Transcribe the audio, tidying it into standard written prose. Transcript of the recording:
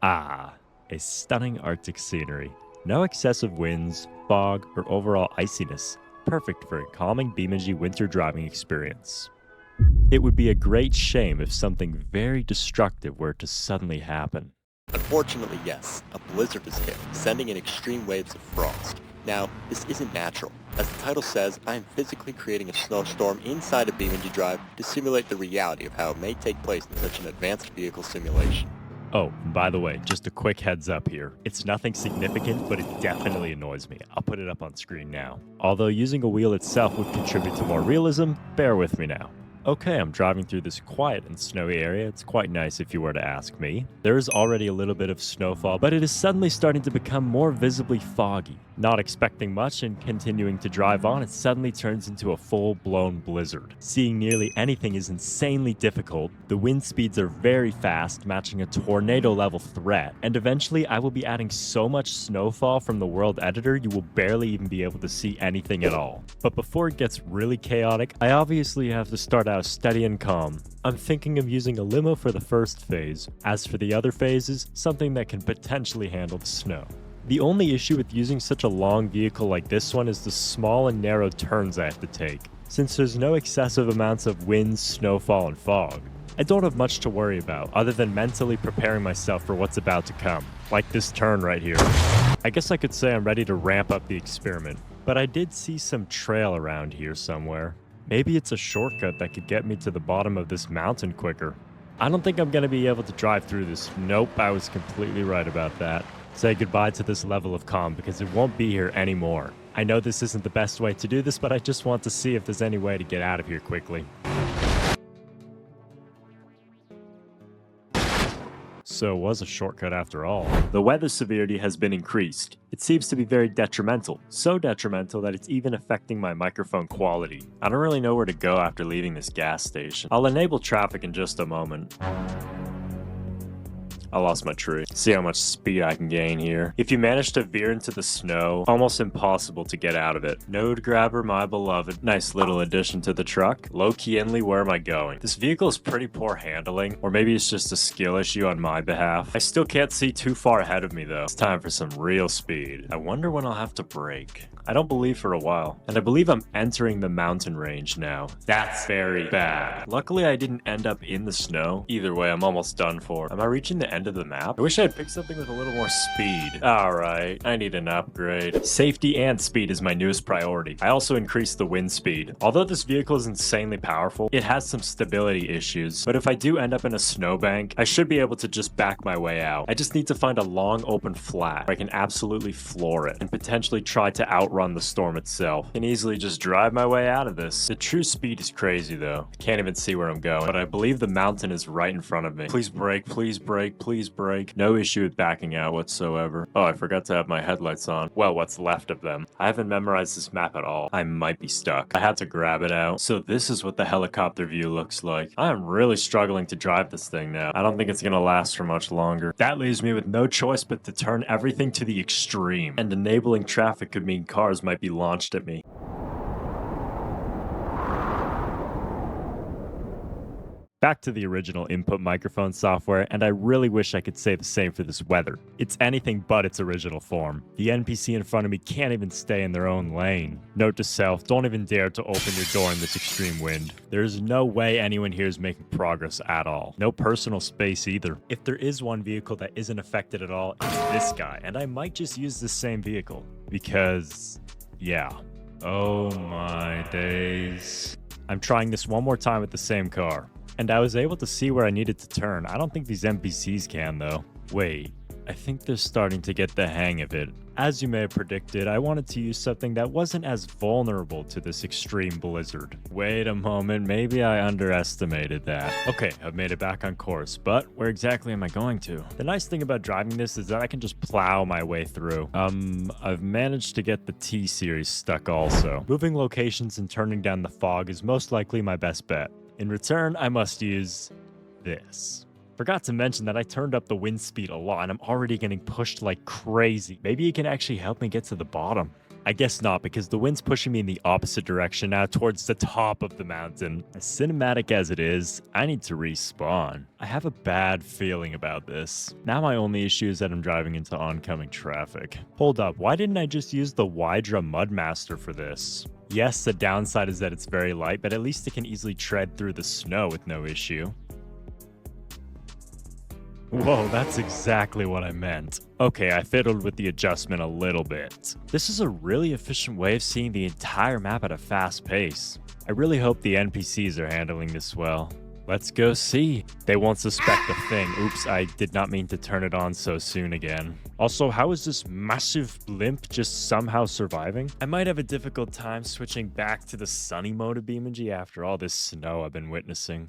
Ah, a stunning Arctic scenery. No excessive winds, fog, or overall iciness. Perfect for a calming BeamNG winter driving experience. It would be a great shame if something very destructive were to suddenly happen. Unfortunately, yes, a blizzard has hit, sending in extreme waves of frost. Now, this isn't natural. As the title says, I am physically creating a snowstorm inside of BeamNG.drive to simulate the reality of how it may take place in such an advanced vehicle simulation. Oh, and by the way, just a quick heads up here. It's nothing significant, but it definitely annoys me. I'll put it up on screen now. Although using a wheel itself would contribute to more realism, bear with me now. Okay, I'm driving through this quiet and snowy area. It's quite nice if you were to ask me. There is already a little bit of snowfall, but it is suddenly starting to become more visibly foggy. Not expecting much and continuing to drive on, it suddenly turns into a full-blown blizzard. Seeing nearly anything is insanely difficult. The wind speeds are very fast, matching a tornado-level threat, and eventually I will be adding so much snowfall from the world editor you will barely even be able to see anything at all. But before it gets really chaotic, I obviously have to start out steady and calm. I'm thinking of using a limo for the first phase. As for the other phases, something that can potentially handle the snow. The only issue with using such a long vehicle like this one is the small and narrow turns I have to take. Since there's no excessive amounts of wind, snowfall, and fog, I don't have much to worry about other than mentally preparing myself for what's about to come, like this turn right here. I guess I could say I'm ready to ramp up the experiment, but I did see some trail around here somewhere. Maybe it's a shortcut that could get me to the bottom of this mountain quicker. I don't think I'm going to be able to drive through this. Nope, I was completely right about that. Say goodbye to this level of calm because it won't be here anymore. I know this isn't the best way to do this, but I just want to see if there's any way to get out of here quickly. So it was a shortcut after all. The weather severity has been increased. It seems to be very detrimental. So detrimental that it's even affecting my microphone quality. I don't really know where to go after leaving this gas station. I'll enable traffic in just a moment. I lost my tree. See how much speed I can gain here. If you manage to veer into the snow, almost impossible to get out of it. Node grabber, my beloved. Nice little addition to the truck. Low-key Inley, where am I going? This vehicle is pretty poor handling, or maybe it's just a skill issue on my behalf. I still can't see too far ahead of me though. It's time for some real speed. I wonder when I'll have to brake. I don't believe for a while. And I believe I'm entering the mountain range now. That's very bad. Luckily, I didn't end up in the snow. Either way, I'm almost done for. Am I reaching the end of the map? I wish I had picked something with a little more speed. Alright, I need an upgrade. Safety and speed is my newest priority. I also increased the wind speed. Although this vehicle is insanely powerful, it has some stability issues. But if I do end up in a snowbank, I should be able to just back my way out. I just need to find a long open flat where I can absolutely floor it and potentially try to outrun the storm itself. I can easily just drive my way out of this. The true speed is crazy though. I can't even see where I'm going, but I believe the mountain is right in front of me. Please brake, please brake, please brake. No issue with backing out whatsoever. Oh, I forgot to have my headlights on. Well, what's left of them. I haven't memorized this map at all. I might be stuck. I had to grab it out. So this is what the helicopter view looks like. I am really struggling to drive this thing now. I don't think it's gonna last for much longer. That leaves me with no choice but to turn everything to the extreme. And enabling traffic could mean cars might be launched at me. Back to the original input microphone software, and I really wish I could say the same for this weather. It's anything but its original form. The NPC in front of me can't even stay in their own lane. Note to self, don't even dare to open your door in this extreme wind. There's no way anyone here is making progress at all. No personal space either. If there is one vehicle that isn't affected at all, it's this guy, and I might just use this same vehicle. Because, yeah. Oh my days. I'm trying this one more time with the same car. And I was able to see where I needed to turn. I don't think these NPCs can, though. Wait, I think they're starting to get the hang of it. As you may have predicted, I wanted to use something that wasn't as vulnerable to this extreme blizzard. Wait a moment, maybe I underestimated that. Okay, I've made it back on course, but where exactly am I going to? The nice thing about driving this is that I can just plow my way through. I've managed to get the T-Series stuck also. Moving locations and turning down the fog is most likely my best bet. In return, I must use this. Forgot to mention that I turned up the wind speed a lot and I'm already getting pushed like crazy. Maybe it can actually help me get to the bottom. I guess not, because the wind's pushing me in the opposite direction now towards the top of the mountain. As cinematic as it is, I need to respawn. I have a bad feeling about this. Now my only issue is that I'm driving into oncoming traffic. Hold up, why didn't I just use the Wydra Mudmaster for this? Yes, the downside is that it's very light, but at least it can easily tread through the snow with no issue. Whoa, that's exactly what I meant. Okay, I fiddled with the adjustment a little bit. This is a really efficient way of seeing the entire map at a fast pace. I really hope the NPCs are handling this well. Let's go see. They won't suspect a thing. Oops, I did not mean to turn it on so soon again. Also, how is this massive blimp just somehow surviving? I might have a difficult time switching back to the sunny mode of BeamNG after all this snow I've been witnessing.